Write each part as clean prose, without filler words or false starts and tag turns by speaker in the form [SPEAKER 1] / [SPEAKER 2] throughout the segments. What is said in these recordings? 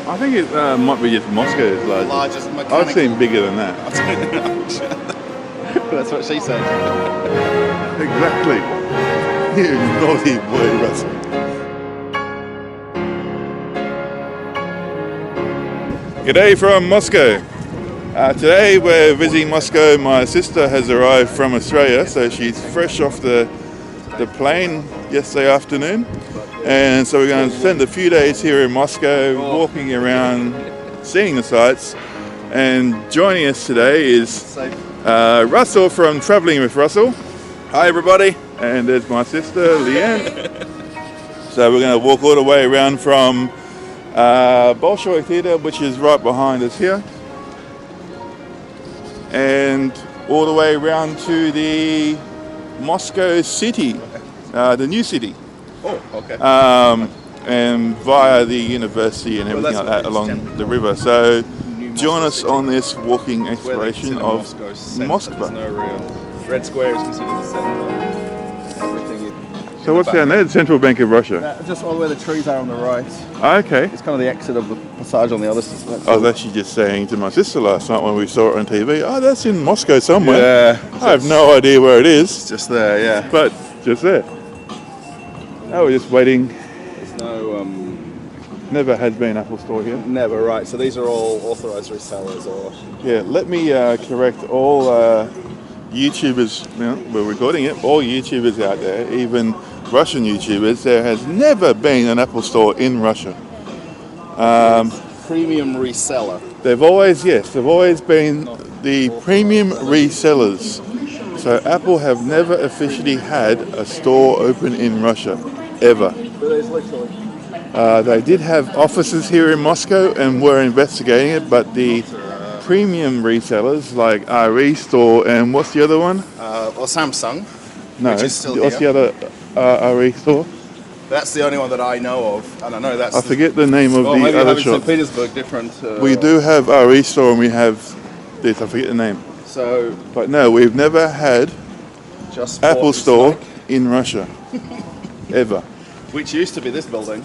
[SPEAKER 1] I think it might be just Moscow's largest.
[SPEAKER 2] Largest mechanical.
[SPEAKER 1] I've seen bigger than that.
[SPEAKER 2] That's what she said.
[SPEAKER 1] Exactly. You naughty boy, Russell. G'day from Moscow. Today we're visiting Moscow. My sister has arrived from Australia, so she's fresh off the plane yesterday afternoon. And so we're going to spend a few days here in Moscow, walking around, seeing the sights. And joining us today is Russell from Travelling with Russell. Hi everybody. And there's my sister, Leanne. So we're going to walk all the way around from Bolshoi Theatre, which is right behind us here, and all the way around to the Moscow city, the new city.
[SPEAKER 2] Oh, okay.
[SPEAKER 1] And via the university and everything like that along the river. So join us on this walking exploration of Moscow.
[SPEAKER 2] There's no real Red Square is considered the centre. Everything is.
[SPEAKER 1] So what's down there? The Central Bank of Russia.
[SPEAKER 2] Just where the trees are on the right.
[SPEAKER 1] Okay.
[SPEAKER 2] It's kind of the exit of the passage on the other side.
[SPEAKER 1] I was actually just saying to my sister last night when we saw it on TV, oh, that's in Moscow somewhere.
[SPEAKER 2] Yeah.
[SPEAKER 1] I have no idea where it is.
[SPEAKER 2] It's just there, yeah.
[SPEAKER 1] But just there. Oh, we're just waiting.
[SPEAKER 2] There's no...
[SPEAKER 1] Never has been Apple Store here.
[SPEAKER 2] Never, right. So these are all authorised resellers or...
[SPEAKER 1] Yeah, let me correct all YouTubers, we're recording it, all YouTubers out there, even Russian YouTubers, there has never been an Apple Store in Russia.
[SPEAKER 2] Premium reseller.
[SPEAKER 1] They've always been the premium resellers. So Apple have never officially had a store open in Russia, ever. They did have offices here in Moscow and were investigating it, but the premium resellers like RE Store and what's the other one?
[SPEAKER 2] Or Samsung.
[SPEAKER 1] No,
[SPEAKER 2] which is still
[SPEAKER 1] what's
[SPEAKER 2] here.
[SPEAKER 1] the other RE Store?
[SPEAKER 2] That's the only one that I know of, and I know that's.
[SPEAKER 1] I forget the name of the
[SPEAKER 2] maybe
[SPEAKER 1] other
[SPEAKER 2] in
[SPEAKER 1] shop.
[SPEAKER 2] St. Petersburg, different.
[SPEAKER 1] We do have RE Store and we have this. I forget the name.
[SPEAKER 2] So,
[SPEAKER 1] but no, we've never had
[SPEAKER 2] just
[SPEAKER 1] Apple Store in Russia, ever.
[SPEAKER 2] Which used to be this building,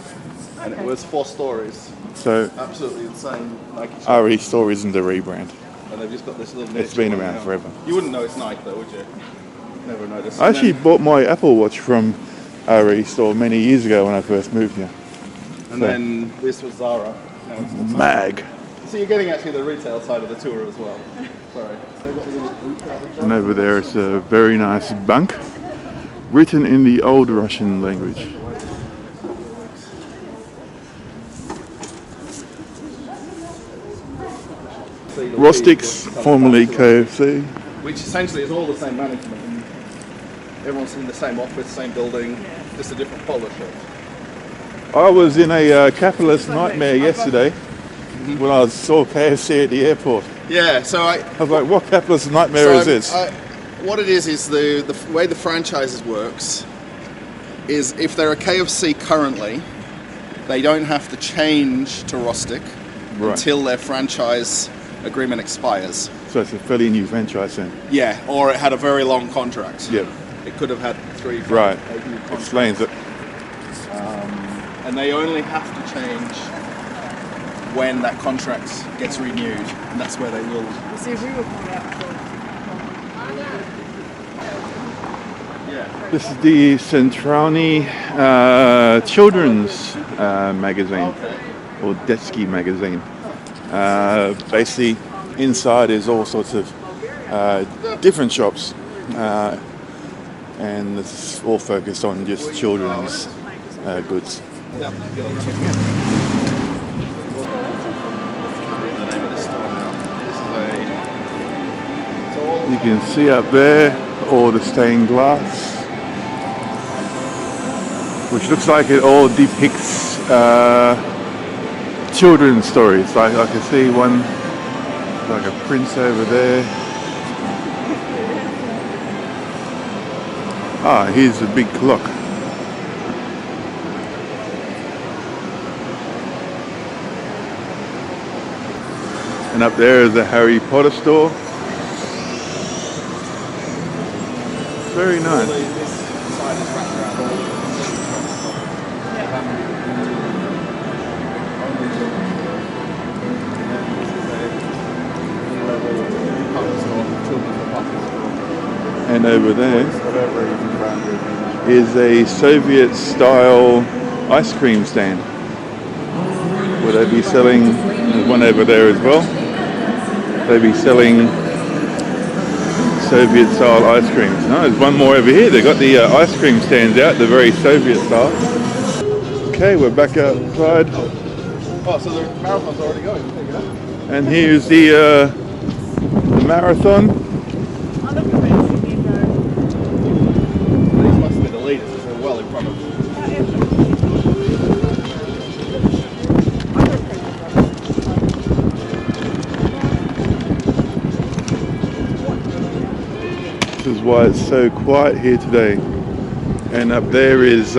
[SPEAKER 2] and it was 4 stories.
[SPEAKER 1] So
[SPEAKER 2] absolutely insane Nike shop.
[SPEAKER 1] RE Store isn't a rebrand.
[SPEAKER 2] And they've just got this little.
[SPEAKER 1] It's been around forever.
[SPEAKER 2] You wouldn't know it's Nike though, would you? Never noticed.
[SPEAKER 1] I actually bought my Apple Watch from RE Store many years ago when I first moved here.
[SPEAKER 2] And then this was Zara. Now it's
[SPEAKER 1] Mag.
[SPEAKER 2] So you're getting actually the retail side of the tour as well. Sorry.
[SPEAKER 1] And over there is a very nice bank written in the old Russian language. Rostic's, formerly KFC.
[SPEAKER 2] Which essentially is all the same management. Everyone's in the same office, same building, just a different polo shirt.
[SPEAKER 1] I was in a capitalist nightmare yesterday when I saw KFC at the airport.
[SPEAKER 2] Yeah, so I
[SPEAKER 1] was like, what capitalist nightmare is this?
[SPEAKER 2] What it is the way the franchises works is if they're a KFC currently, they don't have to change to Rostic until their franchise agreement expires.
[SPEAKER 1] So it's a fairly new franchise then?
[SPEAKER 2] Yeah, or it had a very long contract.
[SPEAKER 1] Yep.
[SPEAKER 2] It could have had 3
[SPEAKER 1] right.
[SPEAKER 2] 8 new contracts.
[SPEAKER 1] Explains it.
[SPEAKER 2] And they only have to change when that contract gets renewed, and that's where they will.
[SPEAKER 1] This is the Centralny children's magazine, or Detsky magazine. Basically, inside is all sorts of different shops, and it's all focused on just children's goods. You can see up there all the stained glass, which looks like it all depicts children's stories. Like I can see one, like a prince over there. Ah, here's a big clock. And up there is the Harry Potter store. Very nice. And over there is a Soviet-style ice cream stand. Will they be selling, there's one over there as well, they'll be selling Soviet-style ice creams. No, there's one more over here. They've got the ice cream stands out, the very Soviet style. Okay, we're back outside.
[SPEAKER 2] Oh, so the marathon's already going.
[SPEAKER 1] And here's the marathon.
[SPEAKER 2] These must be the leaders, because they're well in front of them.
[SPEAKER 1] This is why it's so quiet here today. And up there is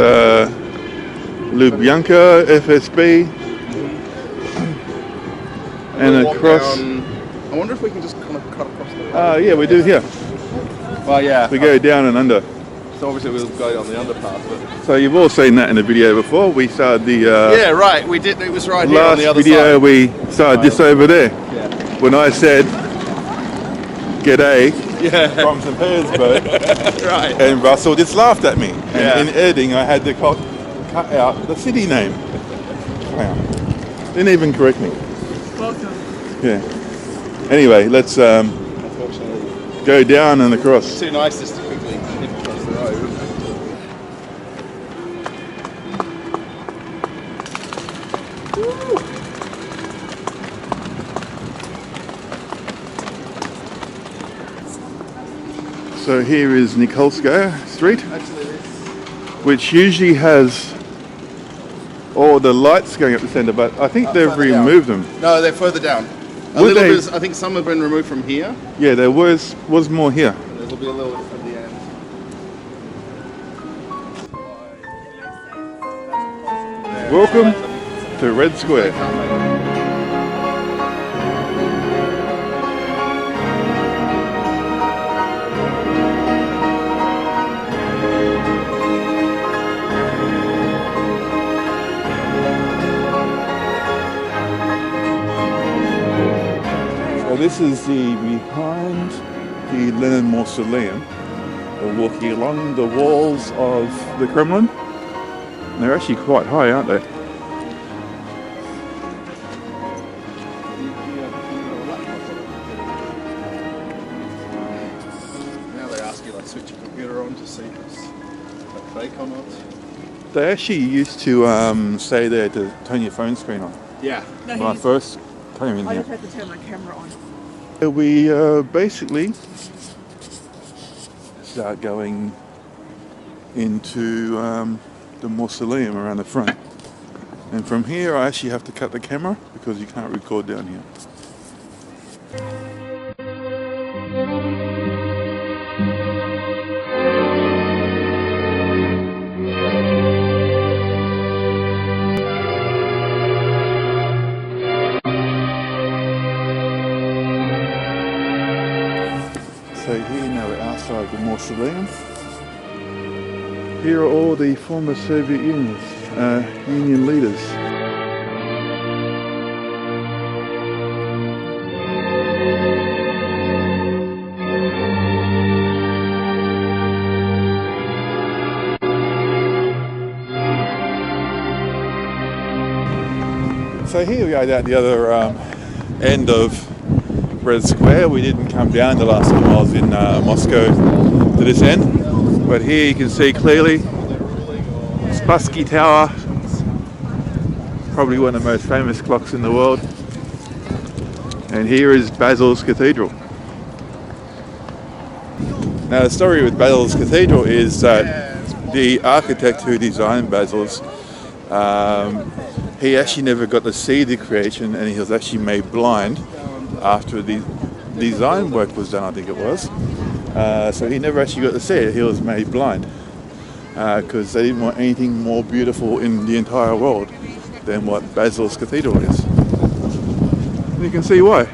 [SPEAKER 1] Lubyanka, FSB. And
[SPEAKER 2] We'll walk
[SPEAKER 1] across...
[SPEAKER 2] down, I wonder if we can just kind of cut across the road.
[SPEAKER 1] yeah, we do here.
[SPEAKER 2] Well, yeah.
[SPEAKER 1] We go down and under.
[SPEAKER 2] So obviously we'll go on the underpass, but...
[SPEAKER 1] So you've all seen that in the video before. We started the...
[SPEAKER 2] yeah, right. We did. It was right here on the
[SPEAKER 1] last
[SPEAKER 2] other
[SPEAKER 1] video
[SPEAKER 2] side.
[SPEAKER 1] we started this over there.
[SPEAKER 2] Yeah.
[SPEAKER 1] When I said, "G'day,"
[SPEAKER 2] Yeah.
[SPEAKER 1] from St. Petersburg,
[SPEAKER 2] Right.
[SPEAKER 1] and Russell just laughed at me. And
[SPEAKER 2] Yeah.
[SPEAKER 1] in editing, I had to cut out the city name. Wow. Didn't even correct me.
[SPEAKER 3] Welcome.
[SPEAKER 1] Yeah. Anyway, let's
[SPEAKER 2] Unfortunately,
[SPEAKER 1] go down and across.
[SPEAKER 2] it's too nice just to quickly nip across the road.
[SPEAKER 1] So here is Nikolskaya Street,
[SPEAKER 2] Actually, this.
[SPEAKER 1] which usually has all the lights going up the centre, but I think they've
[SPEAKER 2] further down.
[SPEAKER 1] removed them.
[SPEAKER 2] No, they're further down. A
[SPEAKER 1] Would
[SPEAKER 2] little
[SPEAKER 1] they-
[SPEAKER 2] bit. I think some have been removed from here.
[SPEAKER 1] Yeah, there was more here.
[SPEAKER 2] There'll be a little at the end.
[SPEAKER 1] Welcome to Red Square. So this is the behind the Lenin Mausoleum. We're walking along the walls of the Kremlin. They're actually quite high, aren't they?
[SPEAKER 2] Now they ask you like switch your computer on to see if it's fake or not.
[SPEAKER 1] They actually used to say there to turn your phone screen on.
[SPEAKER 2] Yeah.
[SPEAKER 3] No,
[SPEAKER 1] When I first came in
[SPEAKER 3] I
[SPEAKER 1] here.
[SPEAKER 3] just had to turn my camera on.
[SPEAKER 1] We basically start going into the mausoleum around the front. And from here I actually have to cut the camera because you can't record down here. So here now we're outside the mausoleum. Here are all the former Soviet Union leaders. So here we are at the other end of Red Square. We didn't come down the last time I was in Moscow to this end, but here you can see clearly Spassky Tower, probably one of the most famous clocks in the world, and here is Basil's Cathedral. Now the story with Basil's Cathedral is that the architect who designed Basil's, he actually never got to see the creation, and he was actually made blind after the design work was done, I think it was. So he never actually got to see it. He was made blind because they didn't want anything more beautiful in the entire world than what Basil's Cathedral is. And you can see why.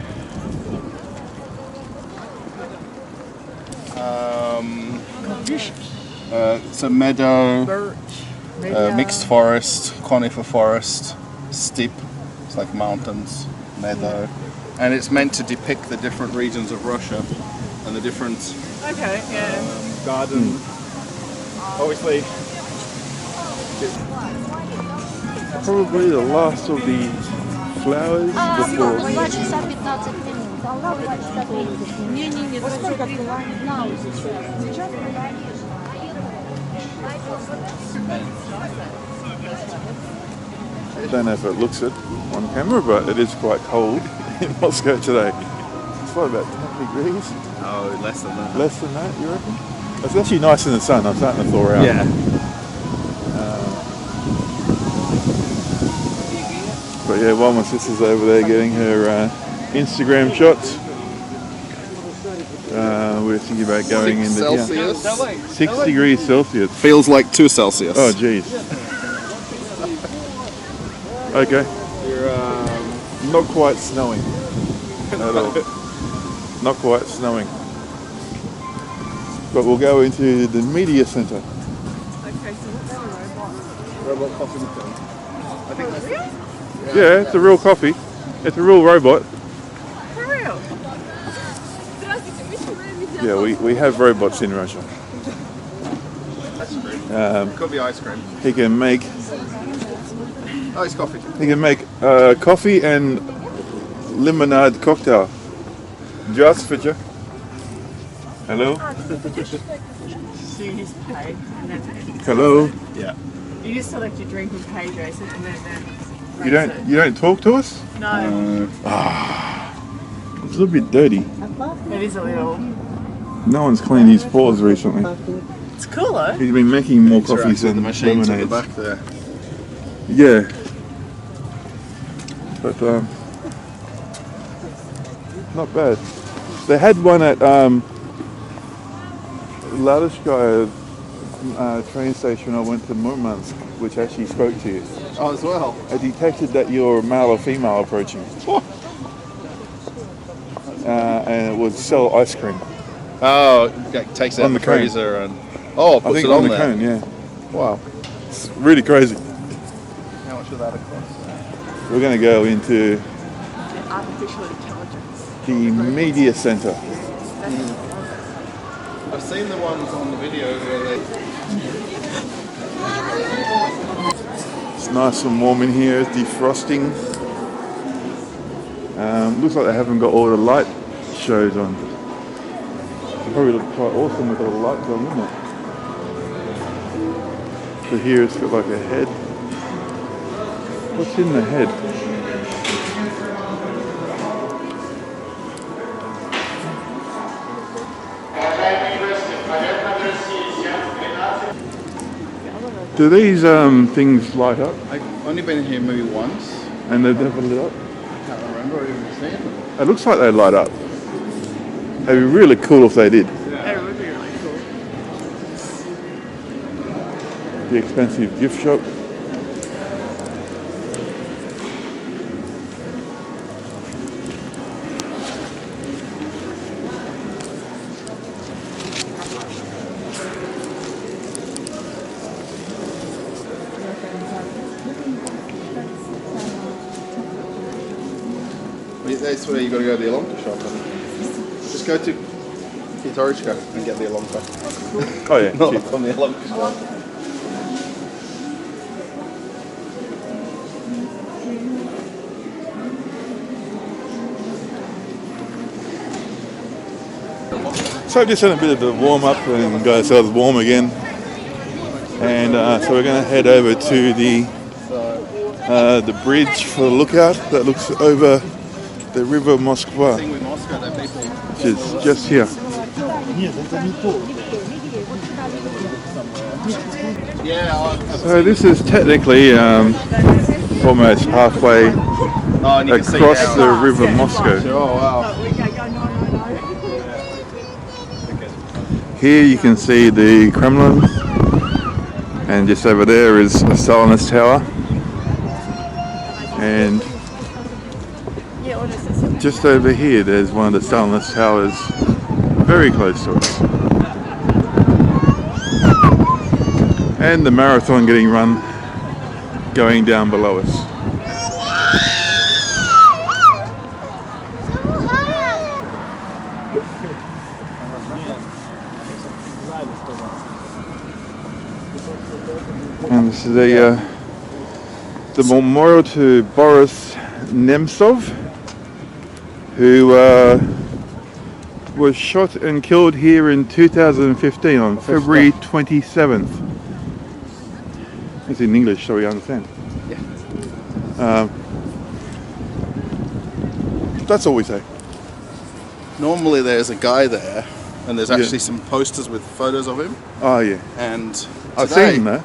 [SPEAKER 2] It's a meadow,
[SPEAKER 3] Birch.
[SPEAKER 2] mixed forest, conifer forest, steppe. It's like mountains, meadow, and it's meant to depict the different regions of Russia and the different
[SPEAKER 3] Okay, yeah.
[SPEAKER 4] Garden. Obviously,
[SPEAKER 1] Probably the last of the flowers before. I don't know if it looks it on camera, but it is quite cold in Moscow today. It's like about 10 degrees.
[SPEAKER 4] oh, less than that.
[SPEAKER 1] Less than that, you reckon? It's actually nice in the sun. I'm starting to thaw out.
[SPEAKER 4] Yeah.
[SPEAKER 1] But yeah, while my sister's over there getting her Instagram shots, we're thinking about going into
[SPEAKER 2] Celsius.
[SPEAKER 1] 6 degrees Celsius.
[SPEAKER 2] Feels like 2 Celsius.
[SPEAKER 1] Oh, geez. Okay.
[SPEAKER 4] You're,
[SPEAKER 1] Not quite snowing at all. Not quite snowing. But we'll go into the media centre.
[SPEAKER 3] Okay, so what's the robot?
[SPEAKER 4] robot coffee machine. I think that's
[SPEAKER 1] Yeah, it's a real coffee. It's a real robot.
[SPEAKER 3] For real?
[SPEAKER 1] Yeah, we have robots in Russia.
[SPEAKER 4] ice cream. Could be ice cream.
[SPEAKER 1] He can make
[SPEAKER 4] Ice coffee.
[SPEAKER 1] coffee and lemonade cocktail. Just for you. Hello.
[SPEAKER 3] So you just pay, and that's it.
[SPEAKER 1] Hello.
[SPEAKER 4] Yeah.
[SPEAKER 3] You just select your drink and pay, Jason, and then
[SPEAKER 1] You don't talk to us?
[SPEAKER 3] No,
[SPEAKER 1] It's a little bit dirty.
[SPEAKER 3] it is a little.
[SPEAKER 1] No one's cleaned his paws recently.
[SPEAKER 3] It's cool though.
[SPEAKER 1] He's been making more
[SPEAKER 2] Interact
[SPEAKER 1] coffees
[SPEAKER 2] with
[SPEAKER 1] than
[SPEAKER 2] the machines at the
[SPEAKER 1] lemonades.
[SPEAKER 2] back there.
[SPEAKER 1] Yeah. But not bad. They had one at Ladishkaya train station. I went to Murmansk, which actually spoke to you.
[SPEAKER 2] Oh, as well.
[SPEAKER 1] It detected that you're male or female approaching. And it would sell ice cream.
[SPEAKER 2] Oh, it takes out
[SPEAKER 1] On
[SPEAKER 2] the
[SPEAKER 1] the cone.
[SPEAKER 2] freezer and puts
[SPEAKER 1] I think
[SPEAKER 2] it
[SPEAKER 1] on
[SPEAKER 2] on
[SPEAKER 1] the
[SPEAKER 2] there.
[SPEAKER 1] cone, yeah.
[SPEAKER 2] Wow.
[SPEAKER 1] It's really crazy.
[SPEAKER 2] How much would that have cost?
[SPEAKER 1] We're going to go into
[SPEAKER 3] Artificial intelligence.
[SPEAKER 1] the media centre.
[SPEAKER 2] I've seen the ones on the video where they...
[SPEAKER 1] It's nice and warm in here. It's defrosting. Looks like they haven't got all the light shows on. It'll probably look quite awesome with all the lights on, wouldn't it? So here it's got like a head. What's in the head? Do these things light up?
[SPEAKER 2] I've only been in here maybe once.
[SPEAKER 1] And they've never lit up?
[SPEAKER 2] I can't remember even seeing them.
[SPEAKER 1] It looks like they light up. It'd be really cool if they did.
[SPEAKER 3] It would be really cool.
[SPEAKER 1] The expensive gift shop.
[SPEAKER 2] That's where you got to go to the Elonka shop. And just go to Kitorichka and get the Elonka.
[SPEAKER 1] Oh yeah,
[SPEAKER 2] Not
[SPEAKER 1] cheap.
[SPEAKER 2] from the Elonka shop.
[SPEAKER 1] So I've just done a bit of a warm up and got ourselves warm again. And so we're going to head over to the bridge for the lookout that looks over the river Moskva,
[SPEAKER 2] The thing with Moscow, that people...
[SPEAKER 1] which is just here.
[SPEAKER 2] Yeah,
[SPEAKER 1] So this is technically almost halfway
[SPEAKER 2] oh, and you can see
[SPEAKER 1] across
[SPEAKER 2] down.
[SPEAKER 1] the river Moscow.
[SPEAKER 2] Oh, wow.
[SPEAKER 3] But we go, no.
[SPEAKER 1] Here you can see the Kremlin, and just over there is a Stalinist tower, and
[SPEAKER 3] Yeah, what is this?
[SPEAKER 1] just over here there's one of the Stalinist towers very close to us. And the marathon getting run going down below us. And this is the memorial to Boris Nemtsov, who was shot and killed here in 2015 on February 27th. It's in English, so we understand.
[SPEAKER 2] Yeah.
[SPEAKER 1] That's all we say.
[SPEAKER 2] Normally there's a guy there, and there's actually some posters with photos of him.
[SPEAKER 1] Oh yeah.
[SPEAKER 2] And
[SPEAKER 1] I've
[SPEAKER 2] today,
[SPEAKER 1] seen him there.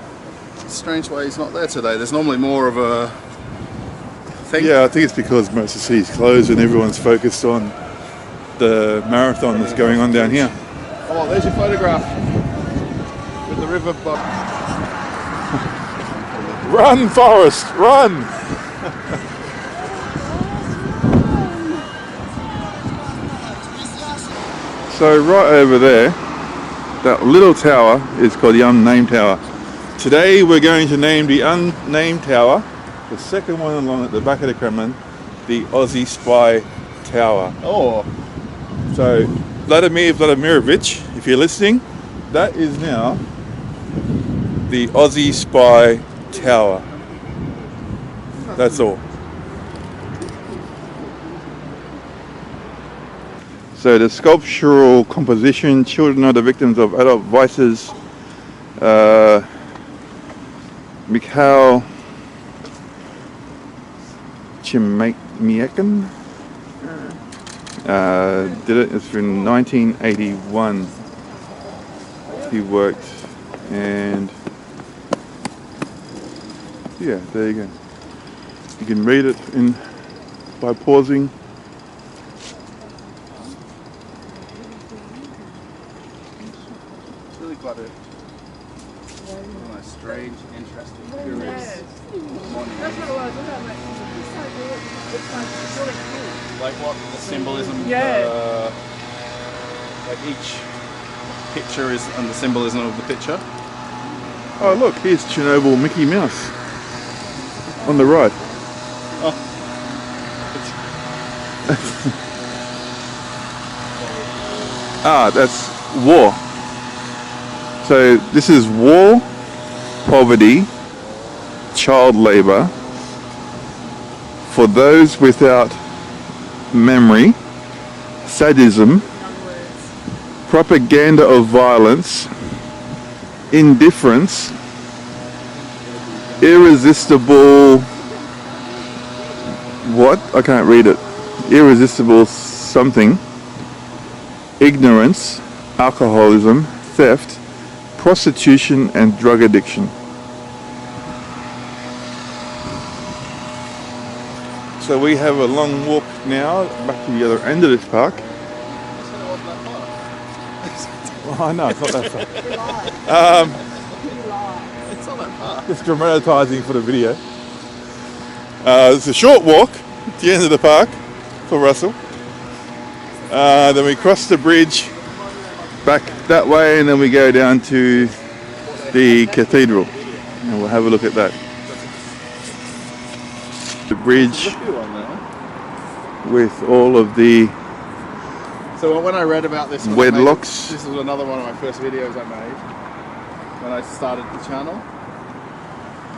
[SPEAKER 2] strange way he's not there today. There's normally more of a thing.
[SPEAKER 1] Yeah, I think it's because most of the city's closed and everyone's focused on the marathon that's going on down here.
[SPEAKER 2] Oh, there's your photograph with the river.
[SPEAKER 1] Run, Forrest, run! So right over there, that little tower is called the Unnamed Tower. Today we're going to name the Unnamed Tower, the second one along at the back of the Kremlin, the Aussie Spy Tower.
[SPEAKER 2] Oh.
[SPEAKER 1] So Vladimir Vladimirovich, if you're listening, that is now the Aussie Spy Tower. That's all. So the sculptural composition, children are the victims of adult vices, Mikhail Chimiekin did it. It's from 1981. He worked, and yeah, there you go. You can read it by pausing.
[SPEAKER 2] It's really quite a strange, interesting, curious monument.
[SPEAKER 3] That's what it was, wasn't it? It's really cute.
[SPEAKER 2] Like what the symbolism?
[SPEAKER 3] Yeah.
[SPEAKER 2] Like each picture is, and the symbolism of the picture.
[SPEAKER 1] Oh look, here's Chernobyl Mickey Mouse on the right.
[SPEAKER 2] Oh.
[SPEAKER 1] That's war. So this is war, poverty, child labor, for those without memory, sadism, propaganda of violence, indifference, irresistible, what? I can't read it. Irresistible something, ignorance, alcoholism, theft, prostitution and drug addiction. So we have a long walk now back to the other end of this park. Well, I know, it's not that far.
[SPEAKER 2] It's not that far.
[SPEAKER 1] Just dramatising for the video. It's a short walk to the end of the park for Russell. Then we cross the bridge back that way, and then we go down to the cathedral, and we'll have a look at that. The bridge with all of the
[SPEAKER 2] So when I read about this,
[SPEAKER 1] wedlocks.
[SPEAKER 2] This was another one of my first videos I made when I started the channel,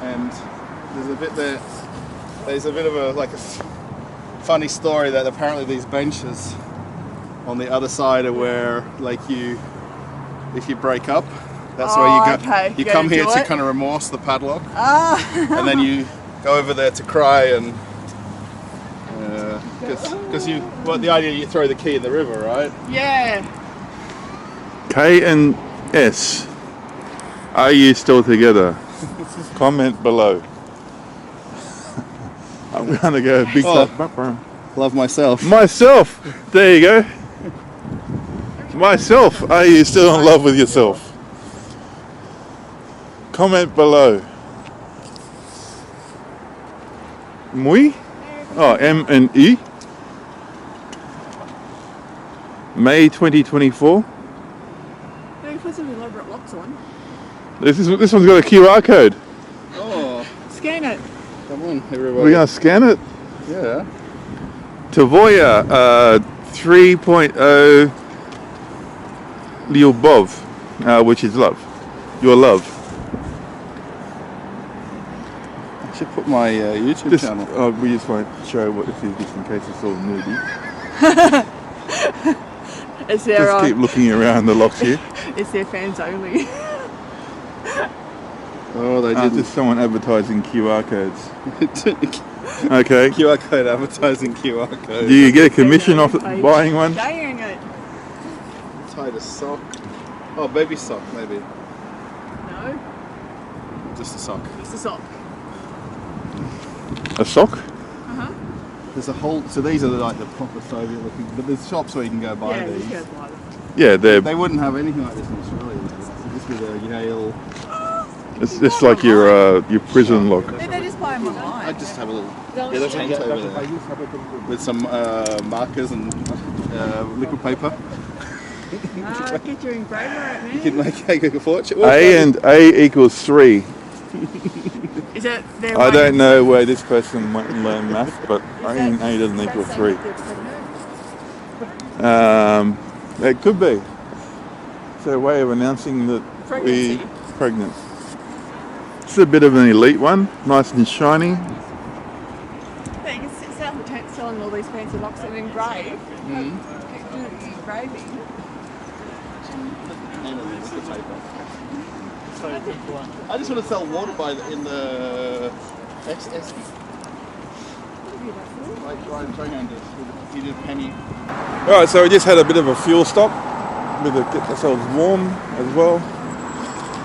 [SPEAKER 2] and there's a bit there. There's a bit of a funny story that apparently these benches on the other side are where, like, if you break up, that's where you go.
[SPEAKER 3] Okay.
[SPEAKER 2] You come here to kind of remorse the padlock, and then you go over there to cry, and because the idea you throw the key in the river, right?
[SPEAKER 3] Yeah.
[SPEAKER 1] K and S, are you still together? Comment below. I'm gonna go big background.
[SPEAKER 2] Love myself.
[SPEAKER 1] Myself. There you go. Myself. Are you still in love with yourself? Comment below. Muy? Oh, M and E. May 2024.
[SPEAKER 3] Maybe put some elaborate locks on.
[SPEAKER 1] This one's got a QR code.
[SPEAKER 2] Oh,
[SPEAKER 3] Scan it.
[SPEAKER 2] come on, everybody.
[SPEAKER 1] We're gonna scan it.
[SPEAKER 2] Yeah.
[SPEAKER 1] Tavoya 3.0 Lyubov, which is love. Your love.
[SPEAKER 2] Should put my YouTube channel.
[SPEAKER 1] We just won't show what this is just in case it's all nudie.
[SPEAKER 3] Is there
[SPEAKER 1] Just keep looking around the locks here.
[SPEAKER 3] Is there fans only?
[SPEAKER 2] Oh, they did
[SPEAKER 1] Just someone advertising QR codes. Okay.
[SPEAKER 2] QR code advertising QR code.
[SPEAKER 1] Do you get a commission off buying one?
[SPEAKER 3] Dang it.
[SPEAKER 2] Tied a sock. Oh, baby sock maybe.
[SPEAKER 3] No,
[SPEAKER 2] Just a sock.
[SPEAKER 3] it's a sock.
[SPEAKER 1] A sock?
[SPEAKER 2] There's a whole. So these are like the proper Soviet looking. But there's shops where you can go buy
[SPEAKER 3] Yeah, you
[SPEAKER 2] these.
[SPEAKER 3] can buy them.
[SPEAKER 1] Yeah,
[SPEAKER 2] They wouldn't have anything like this in Australia. This with a Yale.
[SPEAKER 1] it's just like your prison lock.
[SPEAKER 3] Did they just buy them online?
[SPEAKER 2] I just have a little. Yeah, there's a over there with some markers and liquid paper.
[SPEAKER 3] Get your engraver out, man.
[SPEAKER 2] You can make a fortune.
[SPEAKER 1] A equals 3.
[SPEAKER 3] Is that their
[SPEAKER 1] I
[SPEAKER 3] way-
[SPEAKER 1] don't know where this person went and learned math, but I think A doesn't equal 3. It could be. It's a way of announcing that
[SPEAKER 3] Pregnancy.
[SPEAKER 1] we're pregnant. It's a bit of an elite one, nice and shiny.
[SPEAKER 3] You can sit down the tent selling all these fancy locks and engrave. Keep doing engraving.
[SPEAKER 2] I just want to sell water in the XS. Like Ryan Trahan does. He did penny.
[SPEAKER 1] Alright, so we just had a bit of a fuel stop with get ourselves warm as well.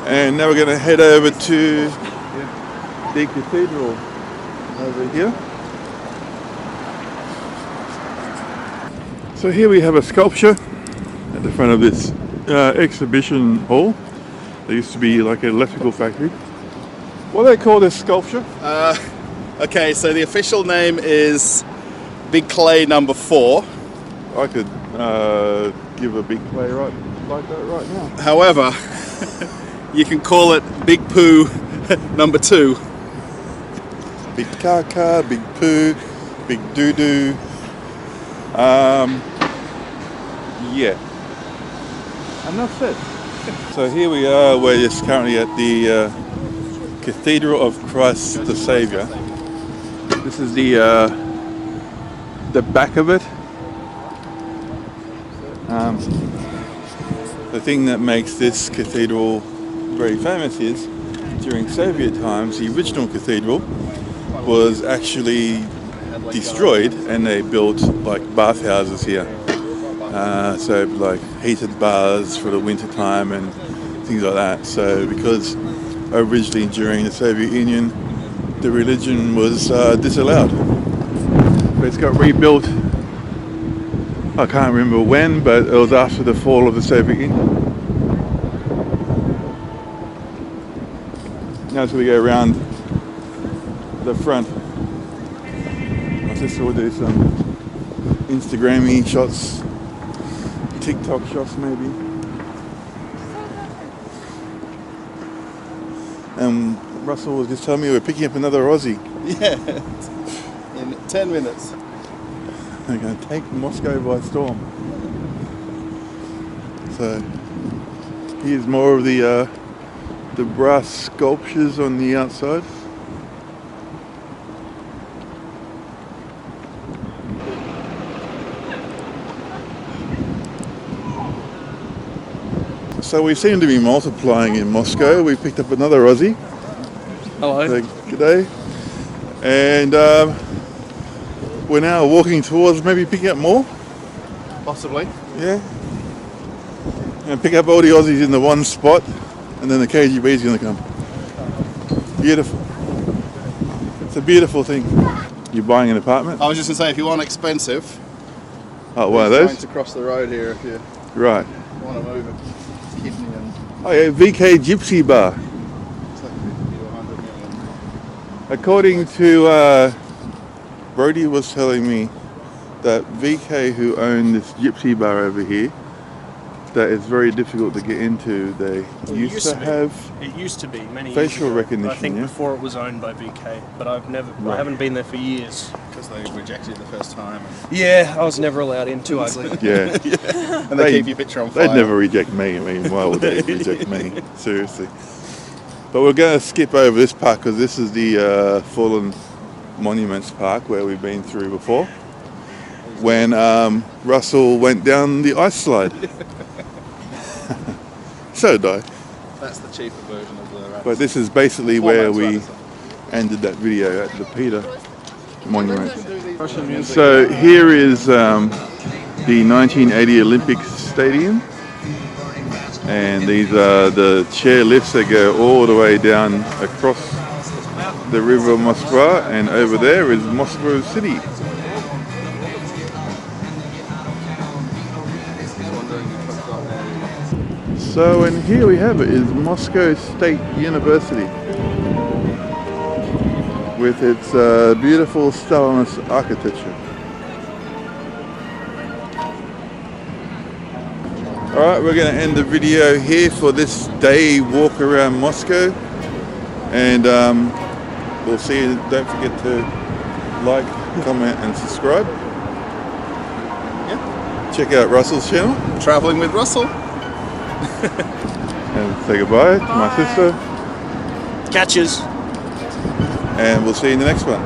[SPEAKER 1] And now we're going to head over to the cathedral over here. So here we have a sculpture at the front of this exhibition hall. There used to be like an electrical factory. What do they call this sculpture?
[SPEAKER 2] Okay, so the official name is Big Clay number 4.
[SPEAKER 1] I could give a big play right like that right now.
[SPEAKER 2] However, you can call it Big Poo number 2.
[SPEAKER 1] Big caca, big poo, big doo-doo. Yeah. And that's it. So here we are, we're just currently at the Cathedral of Christ the Saviour. This is the back of it. The thing that makes this cathedral very famous is during Soviet times, the original cathedral was actually destroyed and they built like bathhouses here. So like heated baths for the winter time and things like that. So because originally during the Soviet Union the religion was disallowed. But it's got rebuilt, I can't remember when, but it was after the fall of the Soviet Union. Now as we go around the front, my sister will do some Instagram-y shots, TikTok shots maybe. And Russell was just telling me we're picking up another Aussie.
[SPEAKER 2] Yeah, in 10 minutes.
[SPEAKER 1] They're going to take Moscow by storm. So here's more of the brass sculptures on the outside. So we seem to be multiplying in Moscow. We picked up another Aussie.
[SPEAKER 5] Hello.
[SPEAKER 1] So, g'day. And we're now walking towards maybe picking up more.
[SPEAKER 2] Possibly.
[SPEAKER 1] Yeah. And pick up all the Aussies in the one spot, and then the KGB is going to come. Beautiful. It's a beautiful thing. You're buying an apartment?
[SPEAKER 2] I was just going to say, if you want expensive,
[SPEAKER 1] Oh, one of
[SPEAKER 2] there's
[SPEAKER 1] those?
[SPEAKER 2] to cross the road here if you
[SPEAKER 1] Right.
[SPEAKER 2] want to move a kidney and
[SPEAKER 1] Oh yeah, VK Gypsy Bar.
[SPEAKER 2] it's like 50 to 100 million.
[SPEAKER 1] According to Brody was telling me that VK, who owned this gypsy bar over here, that it's very difficult to get into. They used to have
[SPEAKER 5] It used to be many
[SPEAKER 1] facial
[SPEAKER 5] years ago.
[SPEAKER 1] recognition,
[SPEAKER 5] I think
[SPEAKER 1] yeah?
[SPEAKER 5] before it was owned by VK, but I
[SPEAKER 1] Right.
[SPEAKER 5] haven't been there for years.
[SPEAKER 2] Because they rejected it the first time.
[SPEAKER 5] Yeah, I was never allowed in. Too ugly.
[SPEAKER 1] yeah.
[SPEAKER 2] And they keep your picture on file.
[SPEAKER 1] They'd never reject me. I mean, why would they reject me? Seriously. But we're going to skip over this part because this is the Fallen Monuments Park where we've been through before. When Russell went down the ice slide. So did I.
[SPEAKER 2] That's the cheaper version of the.
[SPEAKER 1] But this is basically where we ended that video at the Peter Monument. So here is the 1980 Olympic Stadium. And these are the chair lifts that go all the way down across the river Moskva, and over there is Moscow City. So, and here we have it, is Moscow State University with its beautiful Stalinist architecture. Alright, we're going to end the video here for this day walk around Moscow, and we'll see you. Don't forget to like, comment and subscribe.
[SPEAKER 2] Yeah.
[SPEAKER 1] Check out Russell's channel.
[SPEAKER 2] Traveling with Russell.
[SPEAKER 1] And say goodbye to my sister.
[SPEAKER 5] Catches.
[SPEAKER 1] And we'll see you in the next one.